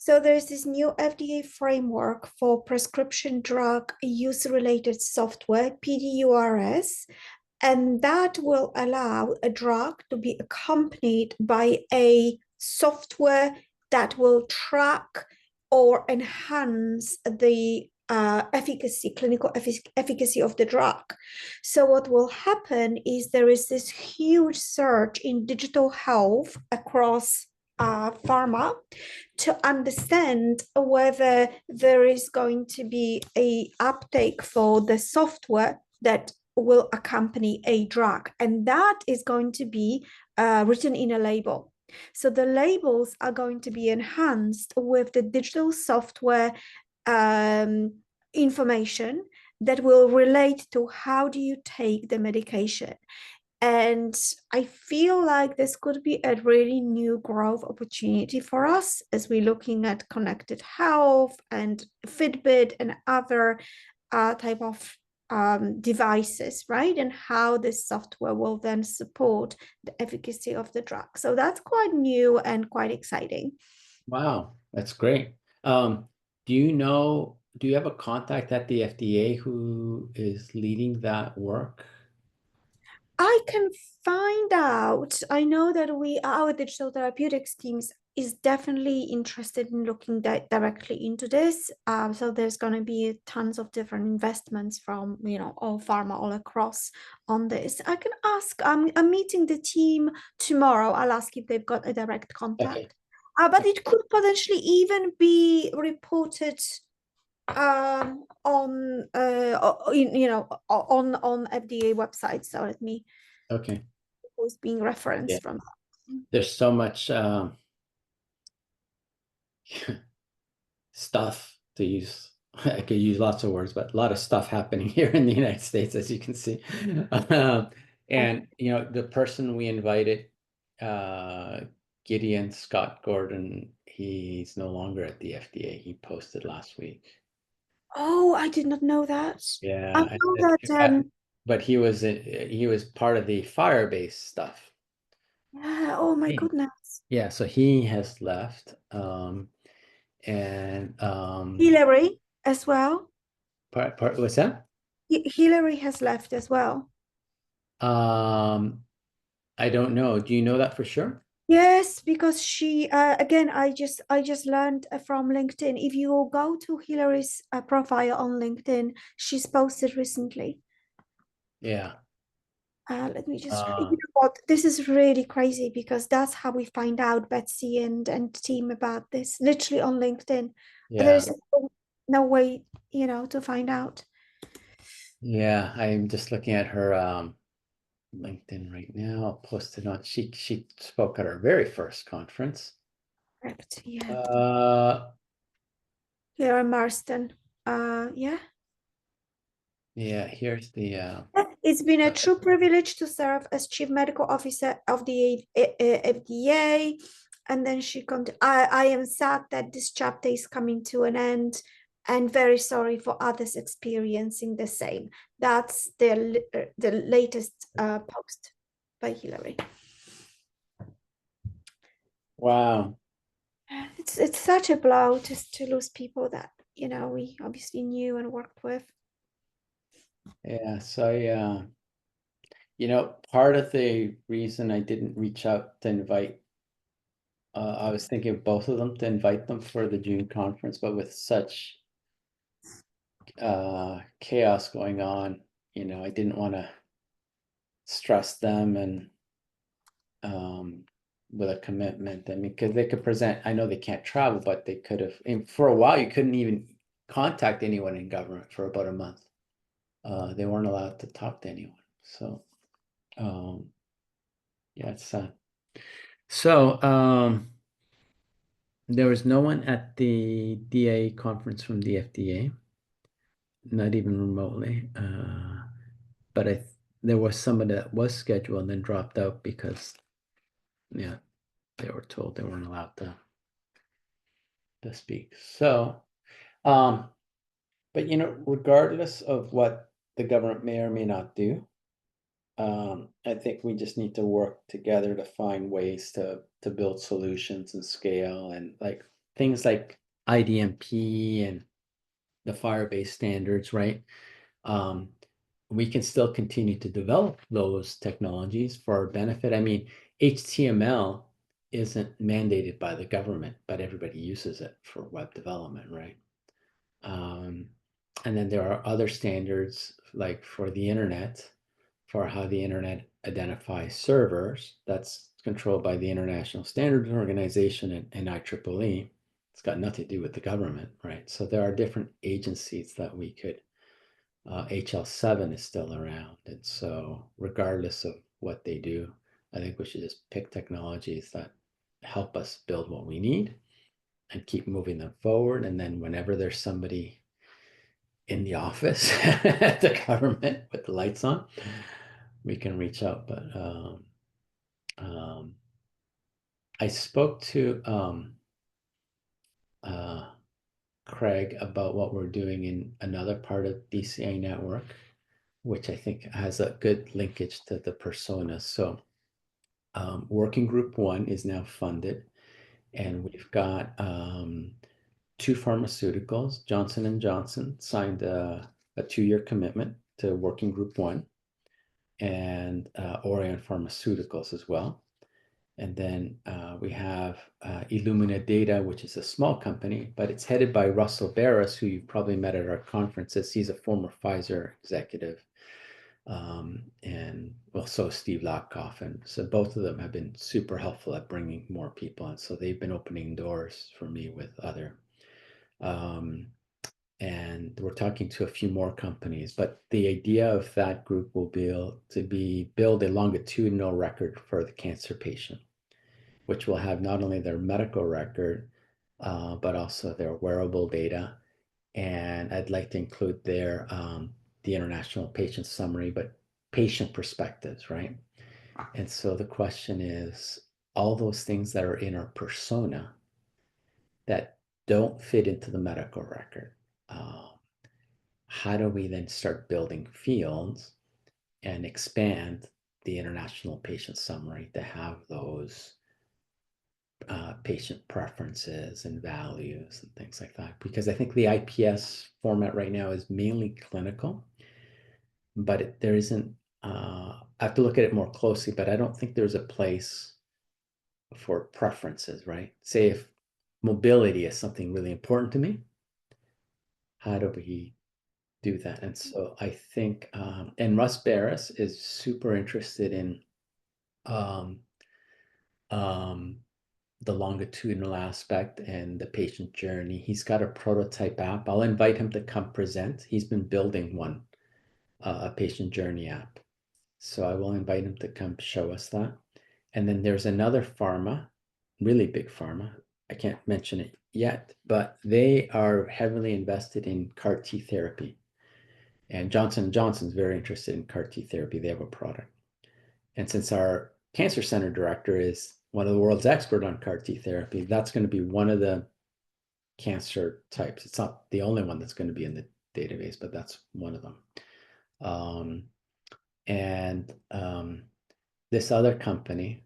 So there's this new FDA framework for prescription drug use-related software, PDURS, and that will allow a drug to be accompanied by a software that will track or enhance the clinical efficacy of the drug. So what will happen is there is this huge surge in digital health across pharma to understand whether there is going to be a uptake for the software that will accompany a drug, and that is going to be written in a label. So the labels are going to be enhanced with the digital software information that will relate to how do you take the medication. And I feel like this could be a really new growth opportunity for us as we're looking at connected health and Fitbit and other type of devices, right? And how this software will then support the efficacy of the drug. So that's quite new and quite exciting. Wow, that's great. Do you have a contact at the FDA who is leading that work? I can find out. I know that our digital therapeutics teams is definitely interested in looking directly into this. So there's going to be tons of different investments from, all pharma all across on this. I can ask. I'm meeting the team tomorrow. I'll ask if they've got a direct Okay. contact. But it could potentially even be reported on on FDA website. So let me Okay. was being Yeah. referenced from. There's so much stuff to use. I could use lots of words, but a lot of stuff happening here in the United States, as you can see. And the person we invited, uh, Gideon Scott Gordon, he's no longer at the FDA. He posted last week. Oh, I did not know that. I Yeah, know that. but he was part of the Firebase stuff. Yeah. Oh my Hey. goodness. Yeah, so he has left. And Hillary as well. what's that? Hillary has left as well. Um, I don't know. Do you know that for sure? Yes, because she again, I just learned from LinkedIn. If you go to Hillary's profile on LinkedIn, she's posted recently. Yeah. Let me just, you Uh, know what, this is really crazy because that's how we find out, Betsy and team, about this, literally on LinkedIn. yeah. There's no way, to find out. Yeah. I'm just looking at her LinkedIn right now. Posted on she spoke at our very first conference. Correct. Yeah. Uh Here in Marston. Yeah. yeah, here's the It's been a true privilege to serve as Chief Medical Officer of the FDA. And then I am sad that this chapter is coming to an end and very sorry for others experiencing the same. That's the latest post by Hillary. wow. It's such a blow just to lose people that, we obviously knew and worked with. Yeah, so part of the reason I didn't reach out to invite I was thinking of both of them to invite them for the June conference, but with such chaos going on, I didn't want to stress them and with a commitment. I mean, because they could present, I know they can't travel, but they could have, and for a while, you couldn't even contact anyone in government for about a month. They weren't allowed to talk to anyone. So, yeah, it's sad. So, there was no one at the DA conference from the FDA, not even remotely. But there was somebody that was scheduled and then dropped out because, yeah, they were told they weren't allowed to speak. So, um, but regardless of what the government may or may not do, I think we just need to work together to find ways to build solutions and scale and like things like IDMP and the Firebase standards, right? We can still continue to develop those technologies for our benefit. I mean, HTML isn't mandated by the government, but everybody uses it for web development, right? And then there are other standards like for the internet, for how the internet identifies servers. That's controlled by the International Standards Organization and IEEE. It's got nothing to do with the government, right? So there are different agencies that we could, HL7 is still around. And so regardless of what they do, I think we should just pick technologies that help us build what we need and keep moving them forward. And then whenever there's somebody in the office at the government with the lights on, we can reach out. But I spoke to Craig about what we're doing in another part of DCA network, which I think has a good linkage to the persona. So working group 1 is now funded, and we've got 2 pharmaceuticals. Johnson & Johnson signed a 2-year commitment to working group 1, and Orion Pharmaceuticals as well. And then we have Illumina Data, which is a small company, but it's headed by Russell Barris, who you've probably met at our conferences. He's a former Pfizer executive. And well, so Steve Lotkoff. And so both of them have been super helpful at bringing more people. And so they've been opening doors for me with other. And we're talking to a few more companies, but the idea of that group will be build a longitudinal record for the cancer patient, which will have not only their medical record, but also their wearable data. And I'd like to include their the international patient summary, but patient perspectives, right? And so the question is, all those things that are in our persona that don't fit into the medical record, how do we then start building fields and expand the international patient summary to have those patient preferences and values and things like that? Because I think the IPS format right now is mainly clinical, but there isn't, I have to look at it more closely, but I don't think there's a place for preferences, right? Say if mobility is something really important to me, how do we do that? And so I think, and Russ Barris is super interested in the longitudinal aspect and the patient journey. He's got a prototype app. I'll invite him to come present. He's been building one, a patient journey app. So I will invite him to come show us that. And then there's another pharma, really big pharma. I can't mention it yet, but they are heavily invested in CAR T therapy. And Johnson & Johnson's very interested in CAR T therapy. They have a product. And since our cancer center director is one of the world's expert on CAR T therapy, that's going to be one of the cancer types. It's not the only one that's going to be in the database, but that's one of them. This other company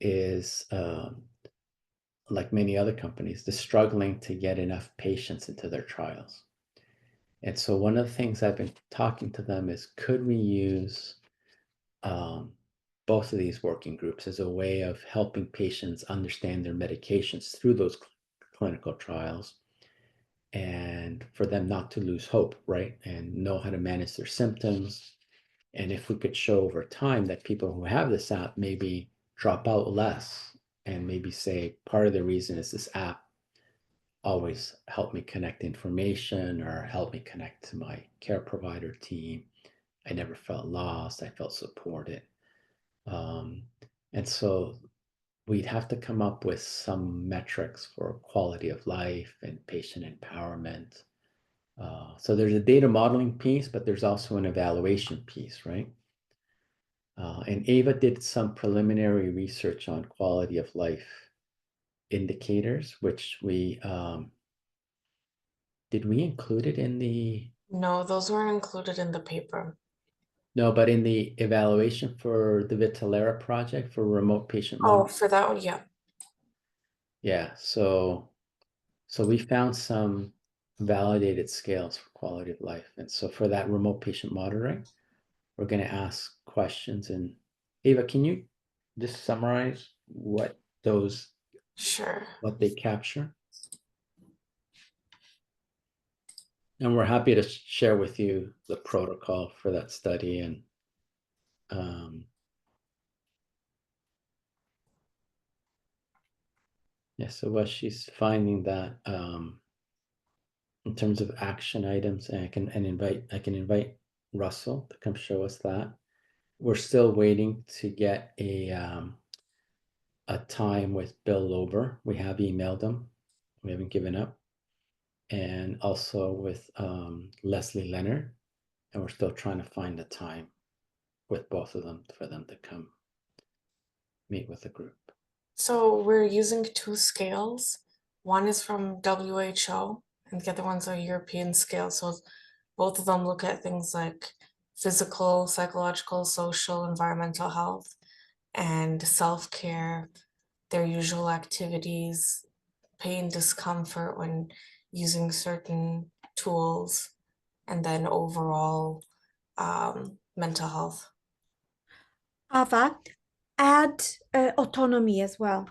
is, like many other companies, they're struggling to get enough patients into their trials. And so one of the things I've been talking to them is, could we use both of these working groups as a way of helping patients understand their medications through those clinical trials, and for them not to lose hope, right? And know how to manage their symptoms. And if we could show over time that people who have this app maybe drop out less, and maybe say part of the reason is this app always helped me connect information or help me connect to my care provider team. I never felt lost. I felt supported. And so we'd have to come up with some metrics for quality of life and patient empowerment. So there's a data modeling piece, but there's also an evaluation piece, right? And Ava did some preliminary research on quality of life indicators, which did we include it in the? No, those weren't included in the paper. No, but in the evaluation for the Vitalera project for remote patient Oh, monitoring. for that one, yeah. Yeah, so So we found some validated scales for quality of life. And so for that remote patient monitoring, we're going to ask questions. And Ava, can you just summarize what Sure. they capture? And we're happy to share with you the protocol for that study. And yeah, so what she's finding that in terms of action items, and I can invite Russell to come show us that. We're still waiting to get a time with Bill Lober. We have emailed him. We haven't given up. And also with Leslie Leonard. And we're still trying to find a time with both of them for them to come meet with the group. So we're using two scales. One is from WHO and the other one's a European scale. So both of them look at things like physical, psychological, social, environmental health, and self-care, their usual activities, pain, discomfort when using certain tools, and then overall mental health. Ava, add autonomy as well,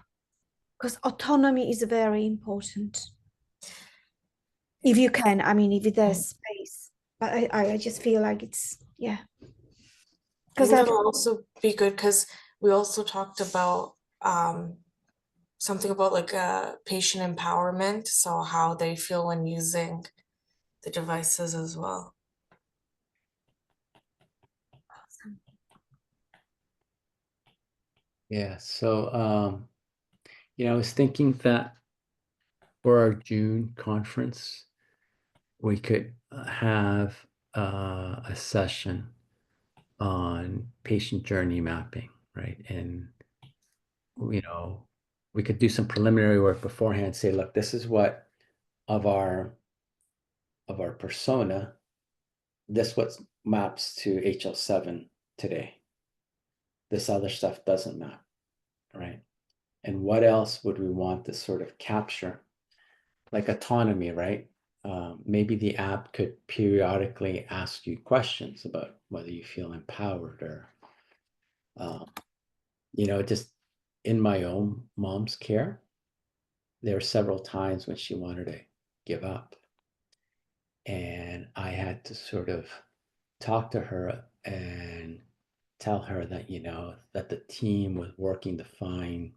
because autonomy is very important. If you can, I mean, if there's space, but I just feel like it's, yeah. Because It'll also be good because we also talked about something about like patient empowerment, so how they feel when using the devices as well. Yeah, so I was thinking that for our June conference, we could have a session on patient journey mapping, right? And we could do some preliminary work beforehand, say, look, this is what of our persona, this what maps to HL7 today. This other stuff doesn't map, right? And what else would we want to sort of capture? Like autonomy, right? Maybe the app could periodically ask you questions about whether you feel empowered or, just in my own mom's care, there were several times when she wanted to give up. And I had to sort of talk to her and tell her that, that the team was working to find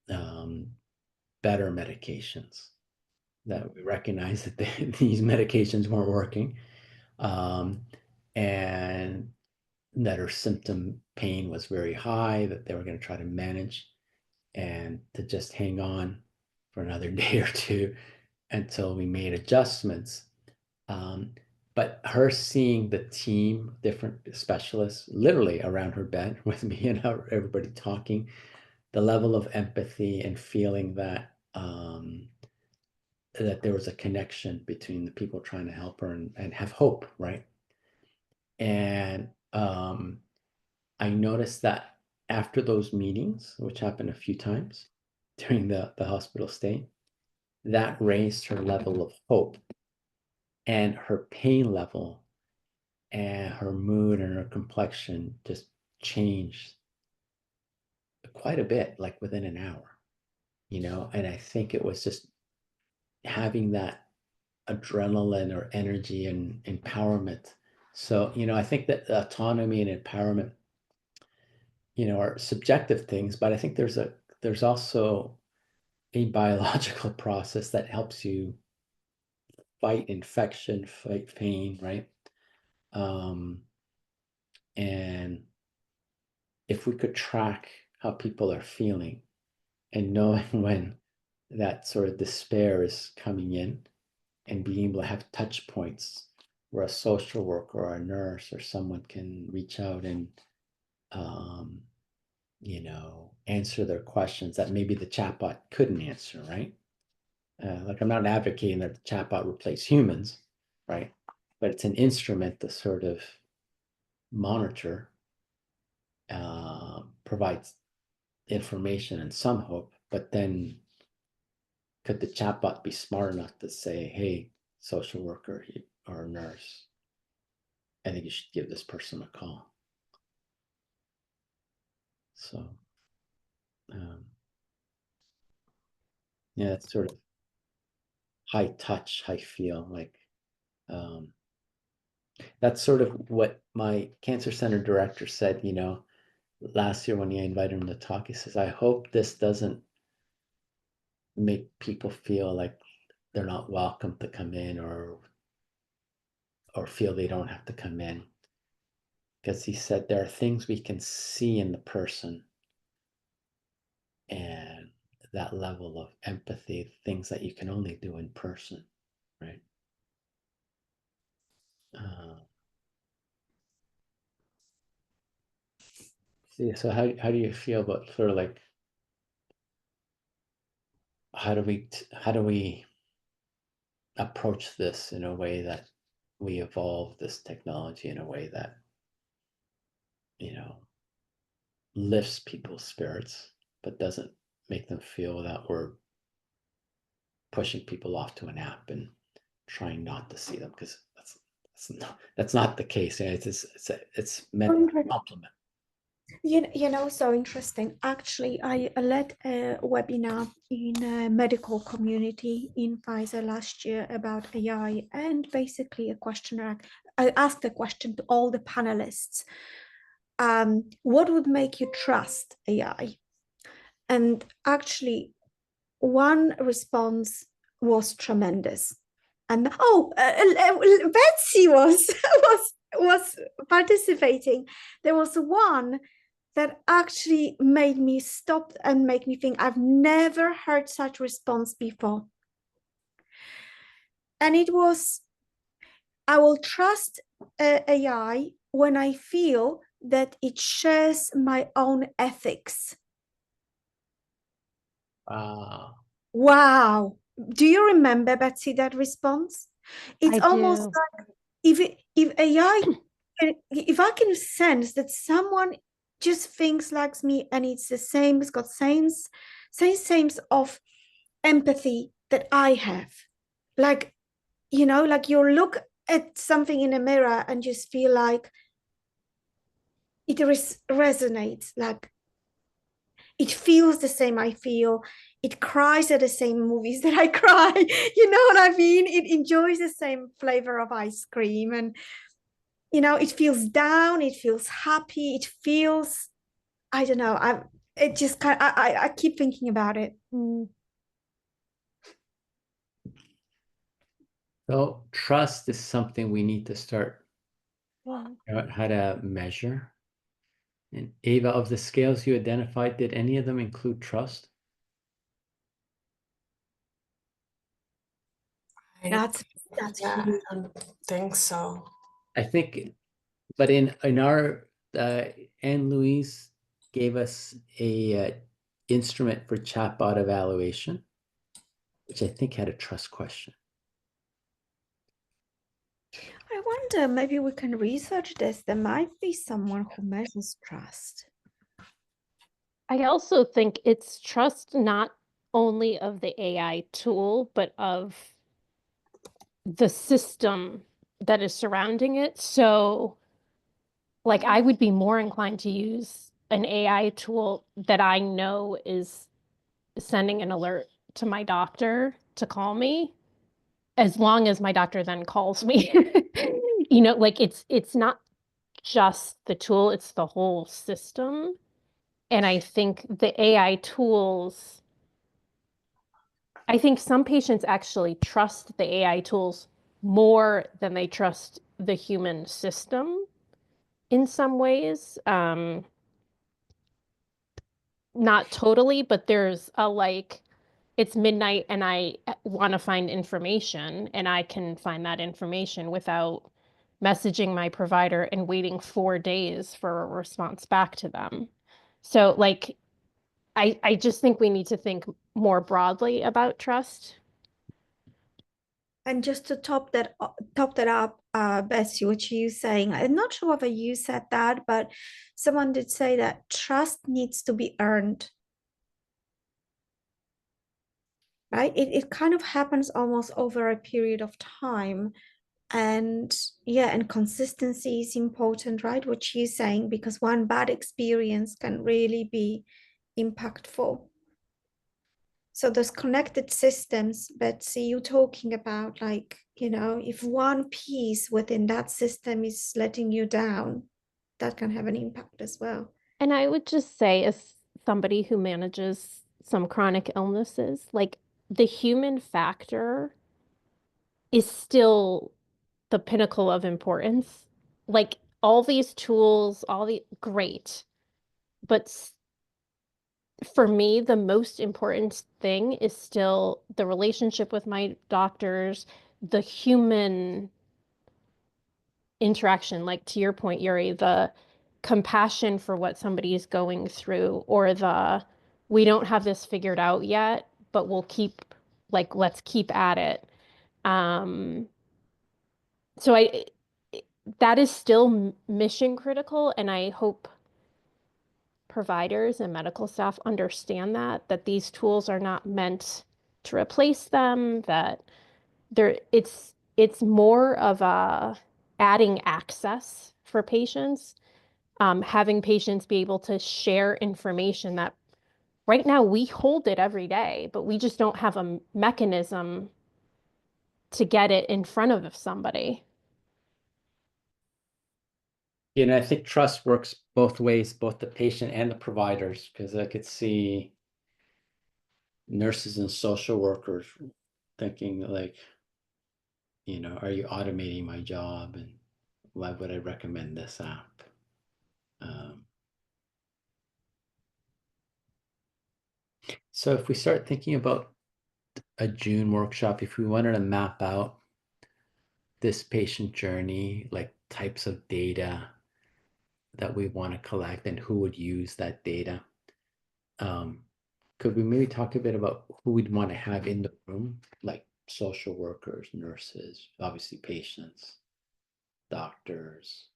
better medications, that we recognize that these medications weren't working, and that her symptom pain was very high, that they were going to try to manage, and to just hang on for another day or two until we made adjustments. But her seeing the team, different specialists, literally around her bed with me and everybody talking, the level of empathy and feeling that that there was a connection between the people trying to help her and have hope, right? And I noticed that after those meetings, which happened a few times during the hospital stay, that raised her level of hope, and her pain level and her mood and her complexion just changed quite a bit, like within an hour, and I think it was just having that adrenaline or energy and empowerment. So, I think that autonomy and empowerment, are subjective things, but I think there's also a biological process that helps you fight infection, fight pain, right? And if we could track how people are feeling and knowing when that sort of despair is coming in, and being able to have touch points where a social worker or a nurse or someone can reach out and answer their questions that maybe the chatbot couldn't answer, right? Like, I'm not advocating that the chatbot replace humans, right? But it's an instrument to sort of monitor, provides information and some hope, but then could the chatbot be smart enough to say, hey, social worker or nurse, I think you should give this person a call. So, yeah, it's sort of high touch, high feel, like that's sort of what my cancer center director said, you know, last year when he invited him to talk. He says, I hope this doesn't make people feel like they're not welcome to come in or feel they don't have to come in. Because he said there are things we can see in the person and that level of empathy, things that you can only do in person, right? So how do you feel about sort of like how do we approach this in a way that we evolve this technology in a way that, you know, lifts people's spirits but doesn't make them feel that we're pushing people off to an app and trying not to see them, because that's not the case. It's meant to complement. You know, so interesting. Actually, I led a webinar in a medical community in Pfizer last year about AI, and basically a questionnaire. I asked a question to all the panelists. What would make you trust AI? And actually, one response was tremendous. And Betsy was participating. There was one that actually made me stop and make me think, I've never heard such response before. And it was, I will trust AI when I feel that it shares my own ethics. Wow. Do you remember, Betsy, that response? It's almost like if AI, if I can sense that someone just thinks like me and it's the same, it's got same of empathy that I have. Like, you know, like you look at something in a mirror and just feel like it resonates, like it feels the same I feel. It cries at the same movies that I cry. You know what I mean? It enjoys the same flavor of ice cream. And, you know, it feels down. It feels happy. It feels, I don't know. I keep thinking about it. So trust is something we need to start out how to measure. And Ava, of the scales you identified, did any of them include trust? That's yeah, I don't think so. I think, but in our Anne Louise gave us a instrument for chatbot evaluation, which I think had a trust question. I wonder, maybe we can research this. There might be someone who measures trust. I also think it's trust not only of the AI tool, but of the system that is surrounding it. So, like, I would be more inclined to use an AI tool that I know is sending an alert to my doctor to call me, as long as my doctor then calls me. You know, like it's not just the tool, it's the whole system. And I think the AI tools, I think some patients actually trust the AI tools more than they trust the human system in some ways. Not totally, but there's a like, it's midnight and I want to find information, and I can find that information without messaging my provider and waiting 4 days for a response back to them. So like, I just think we need to think more broadly about trust. And just to top that up, Betsy, what you saying, I'm not sure whether you said that, but someone did say that trust needs to be earned. right? It kind of happens almost over a period of time. And yeah, and consistency is important, right? What you're saying, because one bad experience can really be impactful. So those connected systems, Betsy, you're talking about, like, you know, if one piece within that system is letting you down, that can have an impact as well. And I would just say, as somebody who manages some chronic illnesses, like the human factor is still the pinnacle of importance. Like all these tools, all the great, but for me, the most important thing is still the relationship with my doctors, the human interaction, like to your point, Yuri, the compassion for what somebody is going through, or the we don't have this figured out yet, but we'll keep like let's keep at it. So that is still mission critical, and I hope providers and medical staff understand that these tools are not meant to replace them, that it's more of a adding access for patients, having patients be able to share information that right now we hold it every day, but we just don't have a mechanism to get it in front of somebody. You know, I think trust works both ways, both the patient and the providers, because I could see nurses and social workers thinking like, you know, are you automating my job, and why would I recommend this app? So if we start thinking about a June workshop, if we wanted to map out this patient journey, like types of data that we want to collect and who would use that data, could we maybe talk a bit about who we'd want to have in the room, like social workers, nurses, obviously patients, doctors?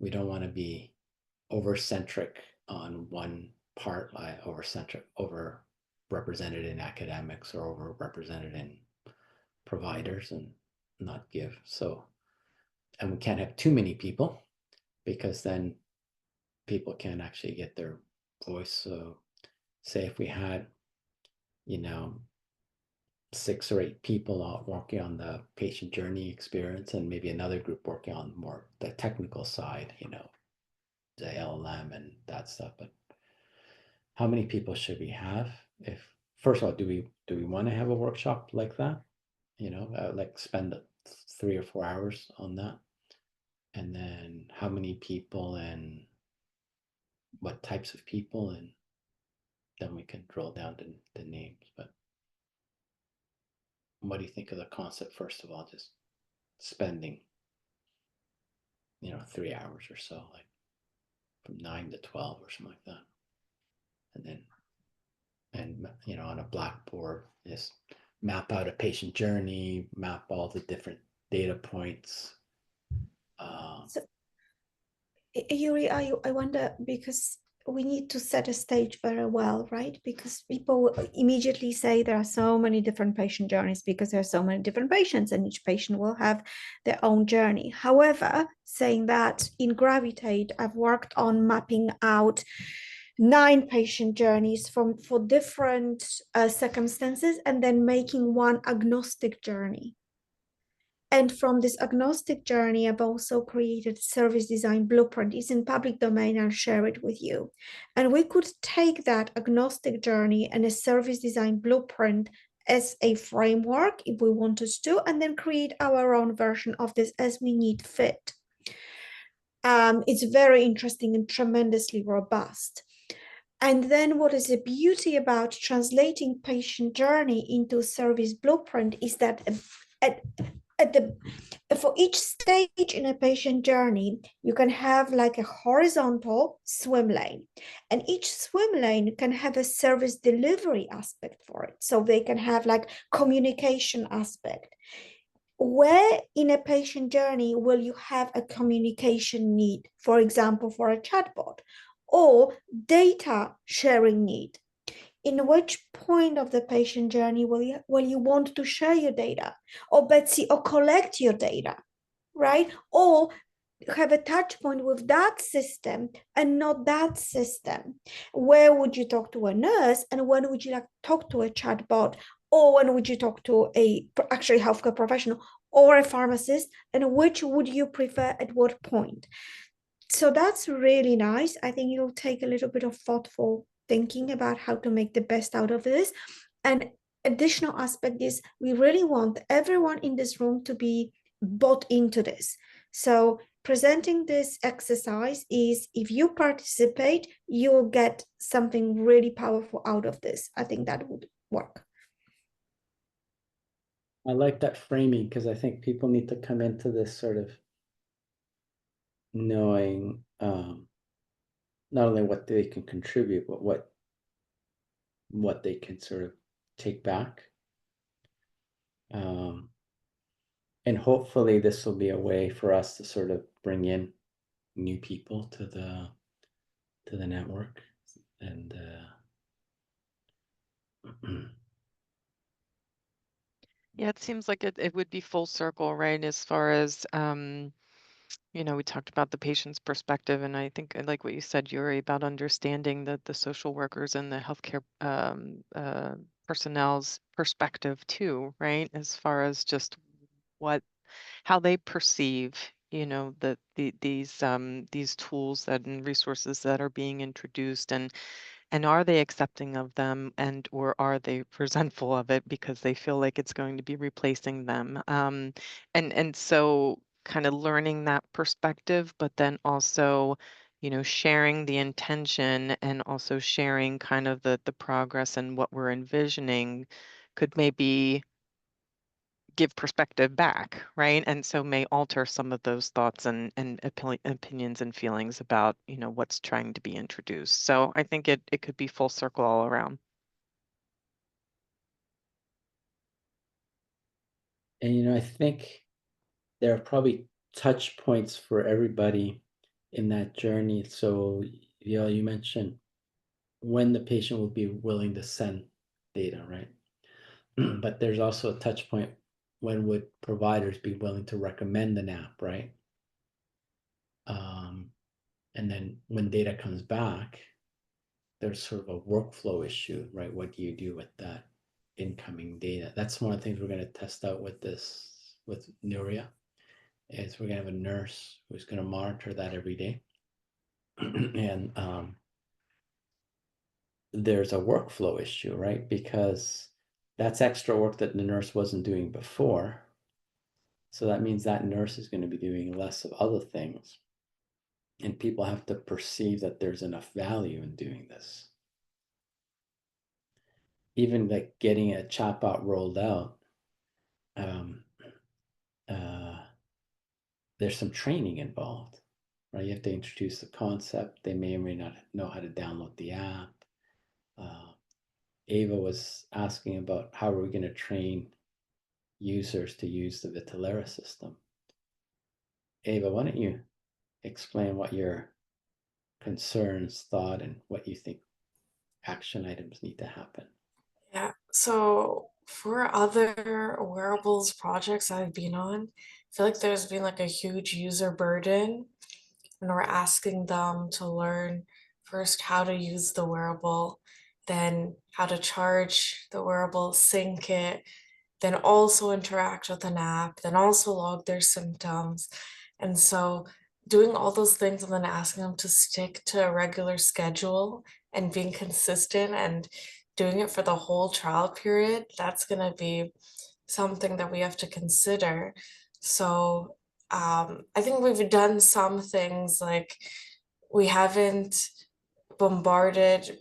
We don't want to be over-centric on one part, like over-represented in academics or over-represented in providers, and not give. So, and we can't have too many people, because then people can't actually get their voice. So say if we had, you know, 6 or 8 people out working on the patient journey experience, and maybe another group working on more the technical side, you know, the LLM and that stuff. But how many people should we have? If first of all, do we want to have a workshop like that? You know, like spend 3 or 4 hours on that, and then how many people and what types of people, and then we can drill down to the names. But what do you think of the concept, first of all, just spending, you know, 3 hours or so, like from 9 to 12 or something like that, and then, and you know, on a blackboard, just map out a patient journey, map all the different data points. So, Yuri, I wonder, because we need to set a stage very well, right? Because people immediately say there are so many different patient journeys because there are so many different patients, and each patient will have their own journey. However, saying that, in Gravitate, I've worked on mapping out 9 patient journeys for different circumstances, and then making one agnostic journey. And from this agnostic journey, I've also created service design blueprint. It's in public domain. I'll share it with you. And we could take that agnostic journey and a service design blueprint as a framework if we wanted to, and then create our own version of this as we need fit. It's very interesting and tremendously robust. And then what is the beauty about translating patient journey into service blueprint is that for each stage in a patient journey, you can have like a horizontal swim lane, and each swim lane can have a service delivery aspect for it. So they can have like communication aspect. Where in a patient journey will you have a communication need, for example, for a chatbot, or data sharing need? in which point of the patient journey will you want to share your data, or Betsy, or collect your data, right? Or have a touch point with that system and not that system. Where would you talk to a nurse, and when would you like talk to a chatbot, or when would you talk to a actually healthcare professional or a pharmacist, and which would you prefer at what point? So that's really nice. I think it'll take a little bit of thoughtful thinking about how to make the best out of this. And additional aspect is we really want everyone in this room to be bought into this. So presenting this exercise is, if you participate, you'll get something really powerful out of this. I think that would work. I like that framing because I think people need to come into this sort of knowing not only what they can contribute, but what they can sort of take back. And hopefully this will be a way for us to sort of bring in new people to the network. And Yeah, it seems like it would be full circle, right? As far as, you know, we talked about the patient's perspective, and I think I like what you said, Yuri, about understanding the social workers and the healthcare personnel's perspective too, right? As far as just how they perceive, you know, these tools and resources that are being introduced, and are they accepting of them, and or are they resentful of it because they feel like it's going to be replacing them? And so kind of learning that perspective, but then also, you know, sharing the intention and also sharing kind of the progress and what we're envisioning could maybe give perspective back, right? And so may alter some of those thoughts and opinions and feelings about, you know, what's trying to be introduced. So I think it could be full circle all around. And you know, I think there are probably touch points for everybody in that journey. So you mentioned when the patient will be willing to send data, right? But there's also a touch point, when would providers be willing to recommend an app, right? And then when data comes back, there's sort of a workflow issue, right? What do you do with that incoming data? That's one of the things we're going to test out with Nuria, is we're going to have a nurse who's going to monitor that every day. And there's a workflow issue, right? Because that's extra work that the nurse wasn't doing before. So that means that nurse is going to be doing less of other things. And people have to perceive that there's enough value in doing this. Even like getting a chatbot rolled out, there's some training involved, right? You have to introduce the concept. They may or may not know how to download the app. Ava was asking about how are we going to train users to use the Vitalera system. Ava, why don't you explain what your concerns, thought, and what you think action items need to happen? Yeah, so for other wearables projects I've been on, I feel like there's been like a huge user burden, and we're asking them to learn first how to use the wearable, then how to charge the wearable, sync it, then also interact with an app, then also log their symptoms. And so doing all those things and then asking them to stick to a regular schedule and being consistent and doing it for the whole trial period, that's going to be something that we have to consider. So I think we've done some things, like we haven't bombarded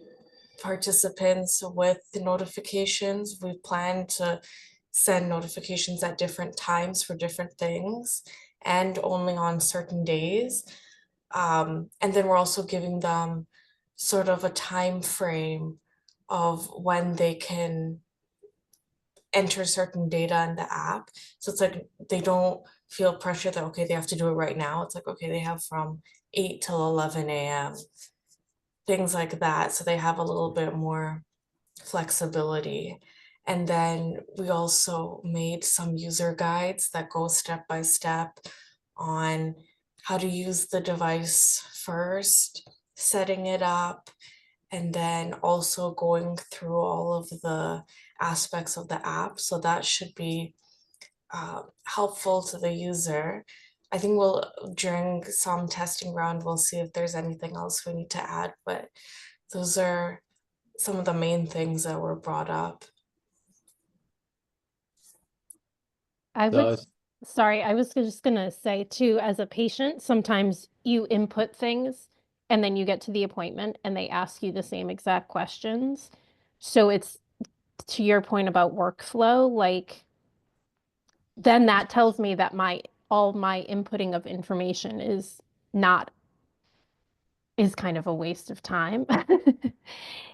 participants with the notifications. We plan to send notifications at different times for different things and only on certain days. And then we're also giving them sort of a time frame of when they can enter certain data in the app. So it's like they don't feel pressure that, okay, they have to do it right now. It's like, okay, they have from 8 till 11 a.m., things like that. So they have a little bit more flexibility. And then we also made some user guides that go step by step on how to use the device first, setting it up, and then also going through all of the aspects of the app. So that should be helpful to the user. I think during some testing round, we'll see if there's anything else we need to add, but those are some of the main things that were brought up. I So I would, was- sorry, I was just gonna say too, as a patient, sometimes you input things and then you get to the appointment and they ask you the same exact questions. So it's to your point about workflow, like then that tells me that all my inputting of information is kind of a waste of time.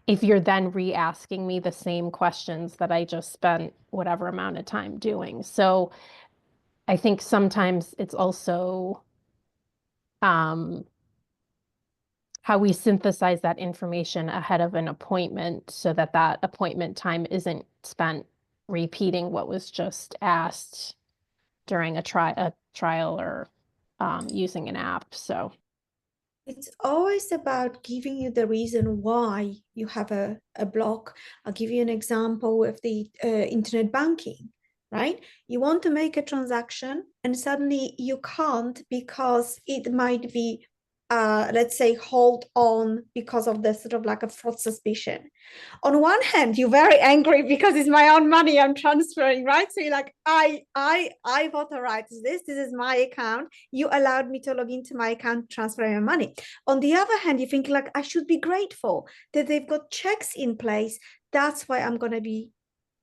If you're then re-asking me the same questions that I just spent whatever amount of time doing. So I think sometimes it's also how we synthesize that information ahead of an appointment so that that appointment time isn't spent repeating what was just asked during a trial or using an app. So It's always about giving you the reason why you have a block. I'll give you an example with the internet banking, right? You want to make a transaction and suddenly you can't because it might be, let's say, hold on because of the sort of like a fraud suspicion. On one hand, you're very angry because it's my own money I'm transferring, right? So you're like, I've authorized this. This is my account. You allowed me to log into my account, transfer my money. On the other hand, you think like, I should be grateful that they've got checks in place. That's why I'm going to be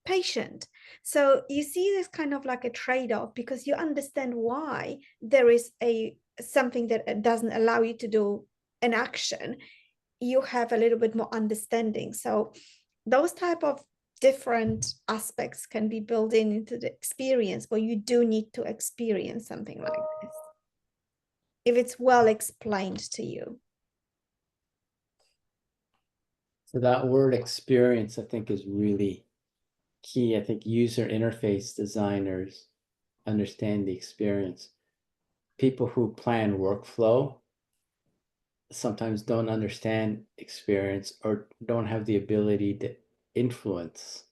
patient. So you see this kind of like a trade-off because you understand why there is something that doesn't allow you to do an action. You have a little bit more understanding. So those type of different aspects can be built into the experience, but you do need to experience something like this if it's well explained to you. So that word experience, I think, is really key. I think user interface designers understand the experience. People who plan workflow sometimes don't understand experience or don't have the ability to influence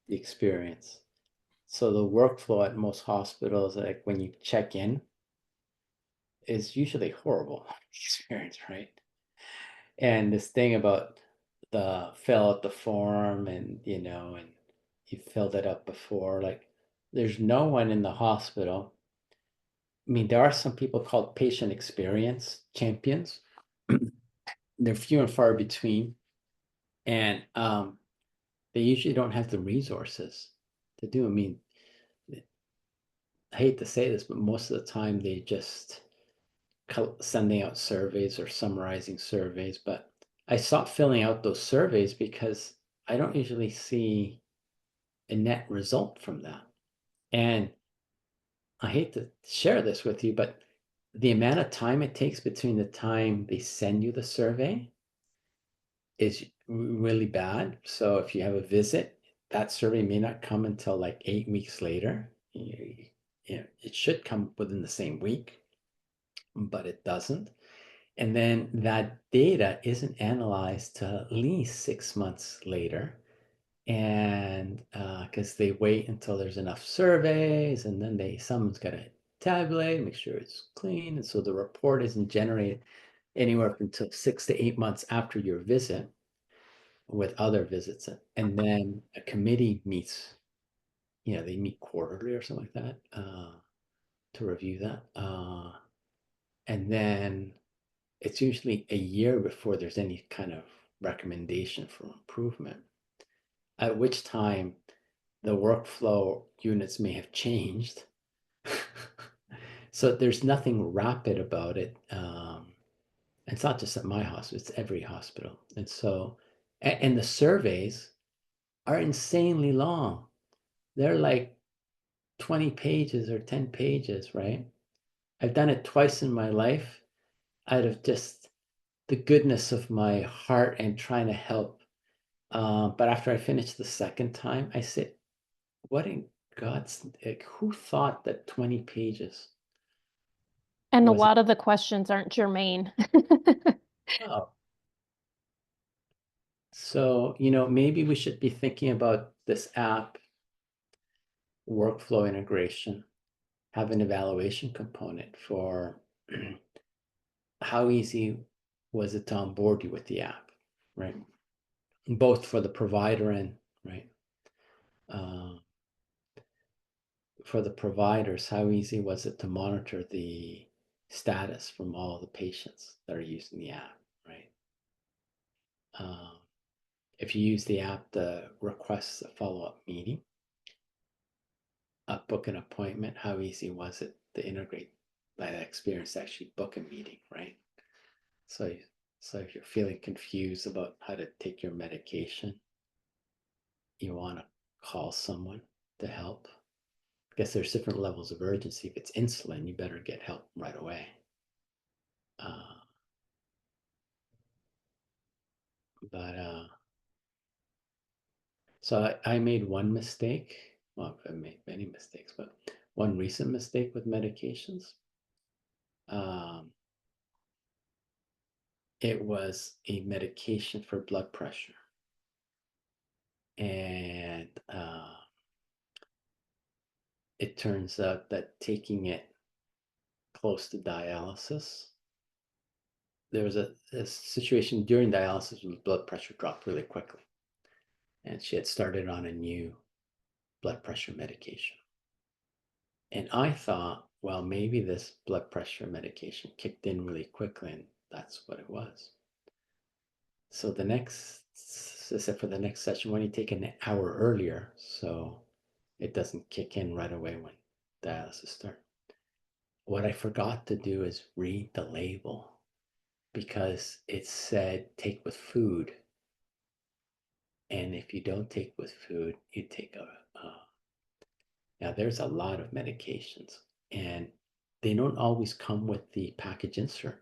the experience. So the workflow at most hospitals, like when you check in, is usually horrible experience, right? And this thing about the fill out the form and and you filled it up before, like there's no one in the hospital. I mean, there are some people called patient experience champions. They're few and far between, and they usually don't have the resources to do. I mean, I hate to say this, but most of the time they just sending out surveys or summarizing surveys. But I stopped filling out those surveys because I don't usually see a net result from that. And I hate to share this with you, but the amount of time it takes between the time they send you the survey is really bad. So if you have a visit, that survey may not come until like 8 weeks later. It should come within the same week, but it doesn't. And then that data isn't analyzed till at least 6 months later. And because they wait until there's enough surveys, and then someone's got to tabulate, make sure it's clean. And so the report isn't generated anywhere until 6 to 8 months after your visit with other visits. And then a committee meets, they meet quarterly or something like that to review that. And then it's usually a year before there's any kind of recommendation for improvement, at which time the workflow units may have changed. So there's nothing rapid about it. It's not just at my hospital, it's every hospital. And so, and the surveys are insanely long. They're like 20 pages or 10 pages, right? I've done it twice in my life out of just the goodness of my heart and trying to help But after I finished the second time, I said, what in God's, like, who thought that 20 pages? And a Was- lot of the questions aren't germane. Oh. So, maybe we should be thinking about this app workflow integration, have an evaluation component for how easy was it to onboard you with the app, right? Both for the provider and, right? For the providers, how easy was it to monitor the status from all the patients that are using the app, right? If you use the app to request a follow-up meeting, book an appointment, how easy was it to integrate that experience to actually book a meeting, right? So if you're feeling confused about how to take your medication, you want to call someone to help. I guess there's different levels of urgency. If it's insulin, you better get help right away. So I made one mistake. Well, I've made many mistakes, but one recent mistake with medications. It was a medication for blood pressure. And it turns out that taking it close to dialysis, there was a situation during dialysis where blood pressure dropped really quickly. And she had started on a new blood pressure medication. And I thought, well, maybe this blood pressure medication kicked in really quickly, and that's what it was. So for the next session, when you take an hour earlier, so it doesn't kick in right away when dialysis starts. What I forgot to do is read the label, because it said take with food. And if you don't take with food, you take now there's a lot of medications, and they don't always come with the package insert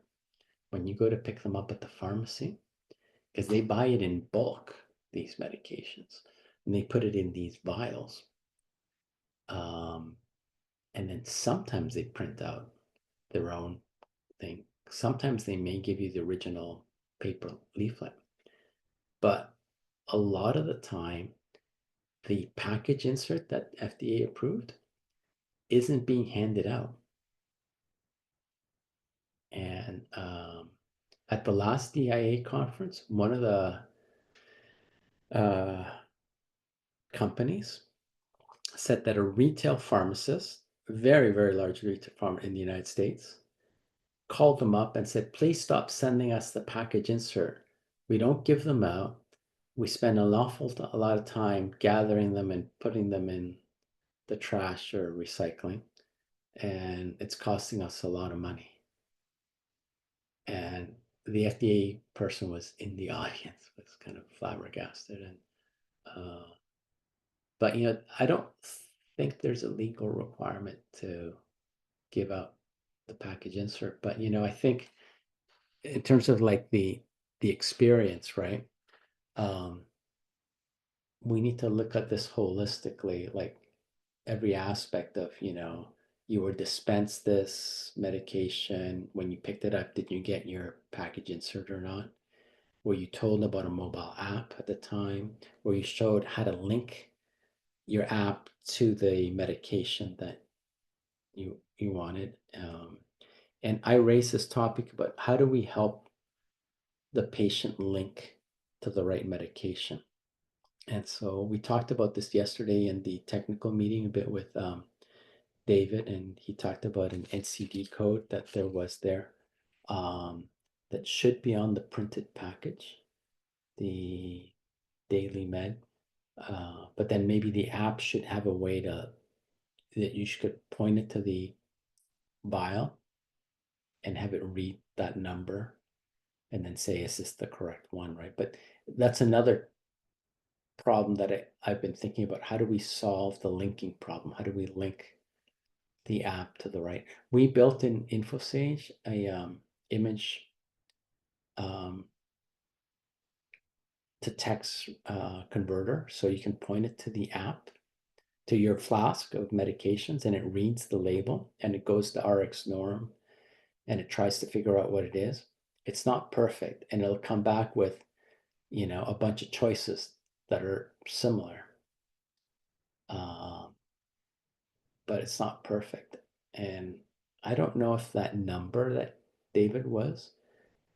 when you go to pick them up at the pharmacy, because they buy it in bulk, these medications, and they put it in these vials. And then sometimes they print out their own thing. Sometimes they may give you the original paper leaflet, but a lot of the time, the package insert that FDA approved isn't being handed out. And at the last DIA conference, one of the companies said that a retail pharmacist, very, very large retail pharma in the United States, called them up and said, please stop sending us the package insert. We don't give them out. We spend a lot of time gathering them and putting them in the trash or recycling, and it's costing us a lot of money. And the FDA person was in the audience, was kind of flabbergasted. And but I don't think there's a legal requirement to give out the package insert. But I think in terms of like the experience, right? We need to look at this holistically, like every aspect of, you were dispensed this medication. When you picked it up, did you get your package insert or not? Were you told about a mobile app at the time? Were you showed how to link your app to the medication that you wanted? And I raised this topic about how do we help the patient link to the right medication? And so we talked about this yesterday in the technical meeting a bit with David, and he talked about an NCD code that there was there that should be on the printed package, the Daily Med. But then maybe the app should have a way that you could point it to the vial and have it read that number and then say, is this the correct one, right? But that's another problem that I've been thinking about. How do we solve the linking problem? How do we link the app to the right? We built in InfoSage a image to text converter, so you can point it to the app, to your flask of medications, and it reads the label and it goes to RxNorm and it tries to figure out what it is. It's not perfect, and it'll come back with, you know, a bunch of choices that are similar. But it's not perfect. And I don't know if that number that David was,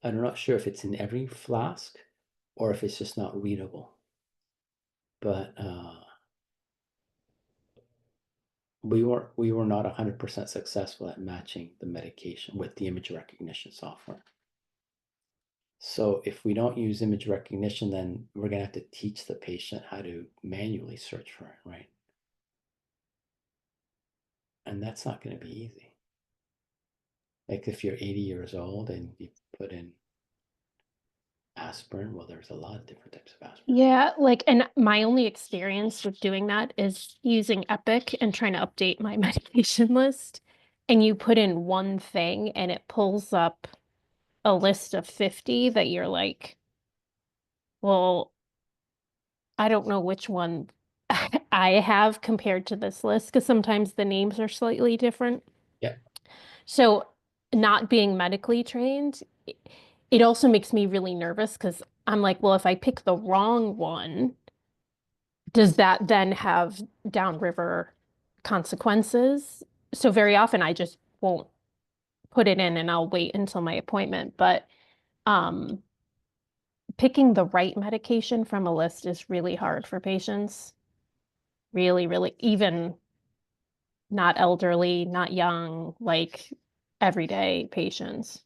I'm not sure if it's in every flask or if it's just not readable. But we were not 100% successful at matching the medication with the image recognition software. So if we don't use image recognition, then we're gonna have to teach the patient how to manually search for it, right? And that's not gonna be easy. Like if you're 80 years old and you put in aspirin, well, there's a lot of different types of aspirin. Yeah, like, and my only experience with doing that is using Epic and trying to update my medication list. And you put in one thing and it pulls up a list of 50 that you're like, well, I don't know which one I have compared to this list, because sometimes the names are slightly different. Yeah. So not being medically trained, it also makes me really nervous, because I'm like, well, if I pick the wrong one, does that then have downriver consequences? So very often I just won't put it in and I'll wait until my appointment. But picking the right medication from a list is really hard for patients. Really, really, even not elderly, not young, like everyday patients.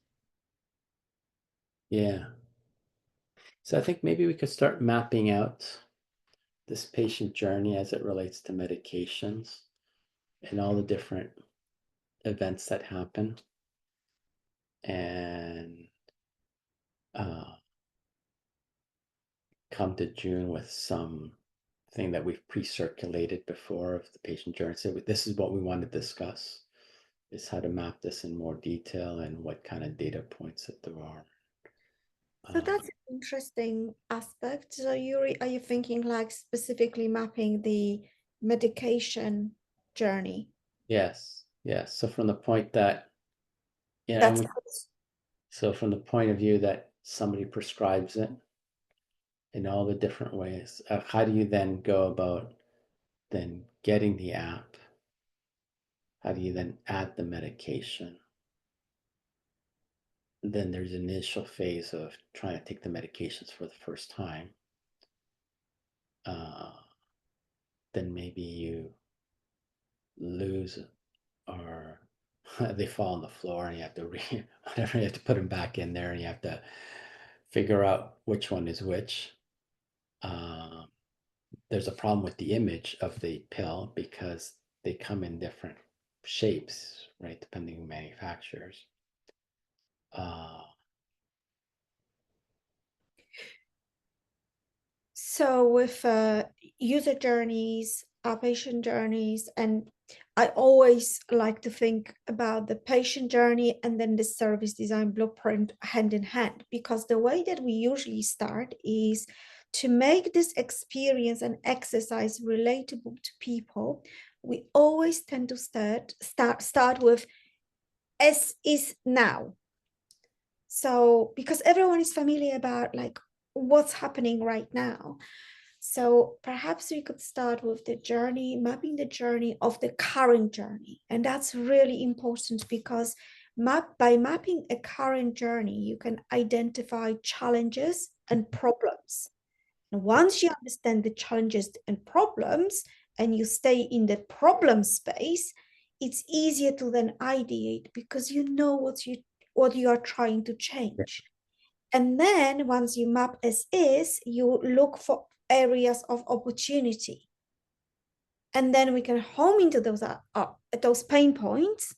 Yeah. So I think maybe we could start mapping out this patient journey as it relates to medications and all the different events that happen. And come to June with something that we've pre-circulated before of the patient journey. So this is what we want to discuss, is how to map this in more detail and what kind of data points that there are. So that's an interesting aspect. So are you thinking like specifically mapping the medication journey? Yes, yes. So from the point that, you That's know, so from the point of view that somebody prescribes it in all the different ways, how do you then go about then getting the app? How do you then add the medication? Then there's an initial phase of trying to take the medications for the first time. Then maybe you lose, or they fall on the floor and you have to whatever, you have to put them back in there and you have to figure out which one is which. There's a problem with the image of the pill because they come in different shapes, right, depending on manufacturers. So with user journeys, patient journeys, and I always like to think about the patient journey and then the service design blueprint hand in hand, because the way that we usually start is to make this experience and exercise relatable to people. We always tend to start with as is now. So because everyone is familiar about like what's happening right now. So perhaps we could start with the journey, mapping the journey of the current journey. And that's really important because by mapping a current journey, you can identify challenges and problems. And once you understand the challenges and problems and you stay in the problem space, it's easier to then ideate because you know what you are trying to change. And then once you map as is, you look for areas of opportunity. And then we can home into those pain points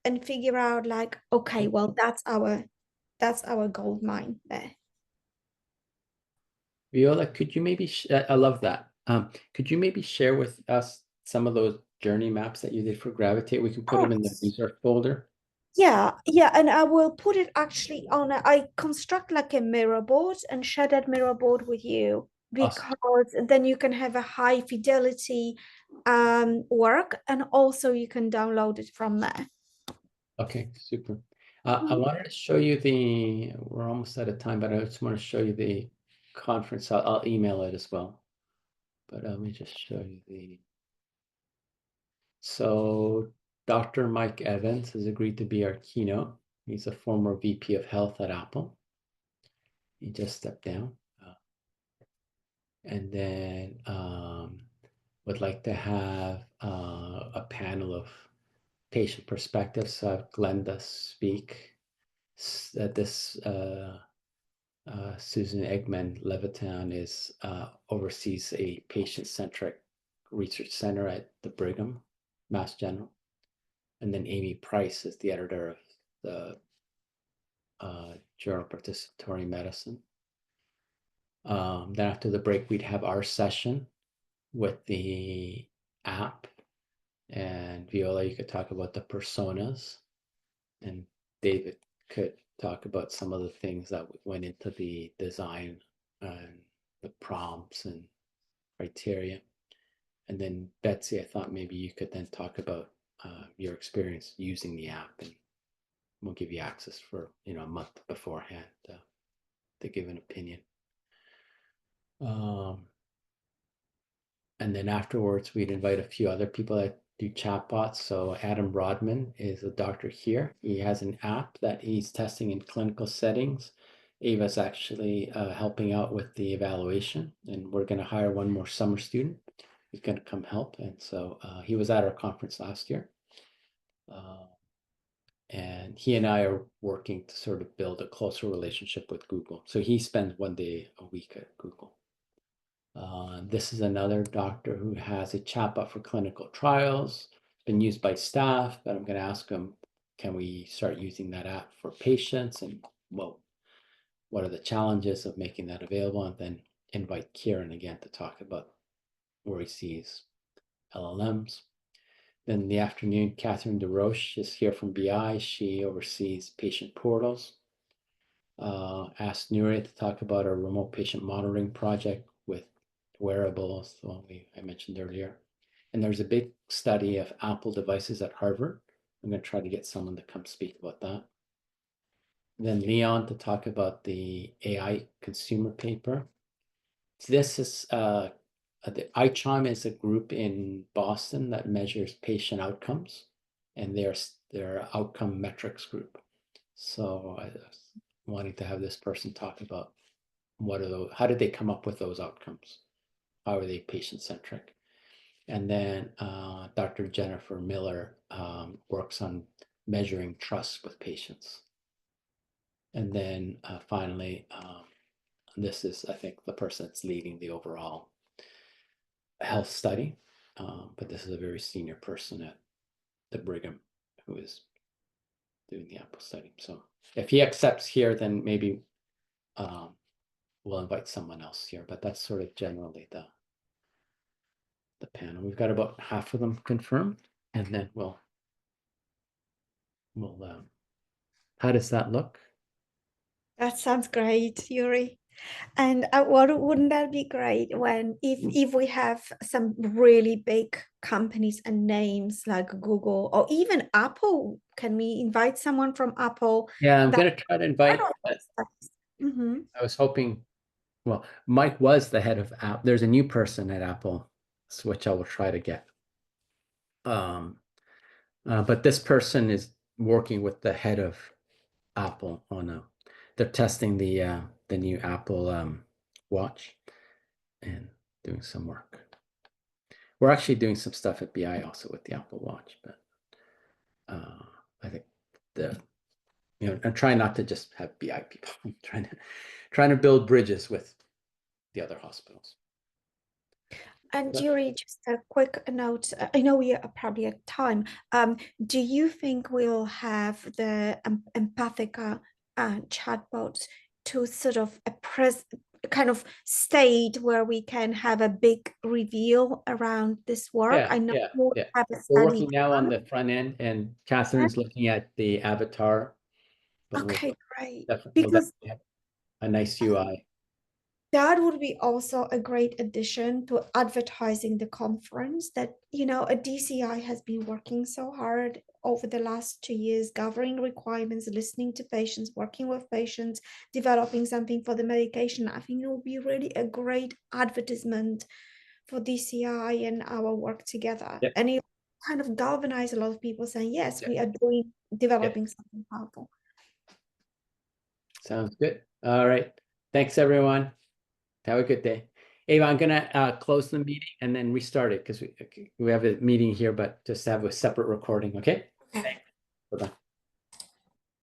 and figure out like, okay, well, that's our gold mine there. Viola, could you maybe, I love that. Could you maybe share with us some of those journey maps that you did for Gravitate? We can put them in the resource folder. Yeah, and I will put it actually on I construct like a mirror board and share that mirror board with you, Awesome. because then you can have a high fidelity work, and also you can download it from there. Okay, super. I wanted to show you we're almost out of time, but I just want to show you the conference. I'll email it as well. But let me just show you so Dr. Mike Evans has agreed to be our keynote. He's a former VP of Health at Apple. He just stepped down. And then would like to have a panel of patient perspectives. So I have Glenda speak at this Susan Eggman Levittown oversees a patient-centric research center at the Brigham, Mass General. And then Amy Price is the editor of the Journal of Participatory Medicine. Then after the break, we'd have our session with the app. And Viola, you could talk about the personas. And David could talk about some of the things that went into the design and the prompts and criteria. And then Betsy, I thought maybe you could then talk about your experience using the app, and we'll give you access for a month beforehand to give an opinion. And then afterwards, we'd invite a few other people that do chatbots. So Adam Rodman is a doctor here. He has an app that he's testing in clinical settings. Ava's actually helping out with the evaluation, and we're going to hire one more summer student who's going to come help. And so he was at our conference last year. And he and I are working to sort of build a closer relationship with Google. So he spends 1 day a week at Google. This is another doctor who has a chatbot for clinical trials. It's been used by staff, but I'm going to ask him, can we start using that app for patients? And well, what are the challenges of making that available? And then invite Kieran again to talk about where he sees LLMs. Then in the afternoon, Catherine DeRoche is here from BI. She oversees patient portals. Asked Nuria to talk about our remote patient monitoring project with wearables, the one I mentioned earlier. And there's a big study of Apple devices at Harvard. I'm going to try to get someone to come speak about that. Then Leon to talk about the AI consumer paper. This is the iChime is a group in Boston that measures patient outcomes, and they're outcome metrics group. So I was wanting to have this person talk about how did they come up with those outcomes? How are they patient-centric? And then Dr. Jennifer Miller works on measuring trust with patients. And then finally, this is, I think, the person that's leading the overall health study, but this is a very senior person at the Brigham who is doing the Apple study. So if he accepts here, then maybe we'll invite someone else here, but that's sort of generally the panel. We've got about half of them confirmed, and then we'll how does that look? That sounds great, Yuri. And wouldn't that be great if we have some really big companies and names like Google or even Apple? Can we invite someone from Apple? Yeah, I'm going to try to invite. Mm-hmm. I was hoping, well, Mike was the head of Apple. There's a new person at Apple, which I will try to get. But this person is working with the head of Apple on they're testing the new Apple Watch and doing some work. We're actually doing some stuff at BI also with the Apple Watch, but I think I'm trying not to just have BI people. I'm trying to build bridges with the other hospitals. And Yuri, just a quick note. I know we are probably at time. Do you think we'll have the Empathica chatbot to sort of kind of state where we can have a big reveal around this work. Yeah, I know yeah, you yeah. have a We're study working now on done. the front end, and Catherine's looking at the avatar. But Okay, great. we'll Because definitely have a nice UI. that would be also a great addition to advertising the conference that, a DCI has been working so hard over the last 2 years, gathering requirements, listening to patients, working with patients, developing something for the medication. I think it will be really a great advertisement for DCI and our work together. Yep. And it kind of galvanized a lot of people saying, yes, Yep. we are developing something powerful. Sounds good. All right. Thanks, everyone. Have a good day. Ava, I'm gonna close the meeting and then restart it because we have a meeting here, but just have a separate recording, okay? Okay. Bye-bye.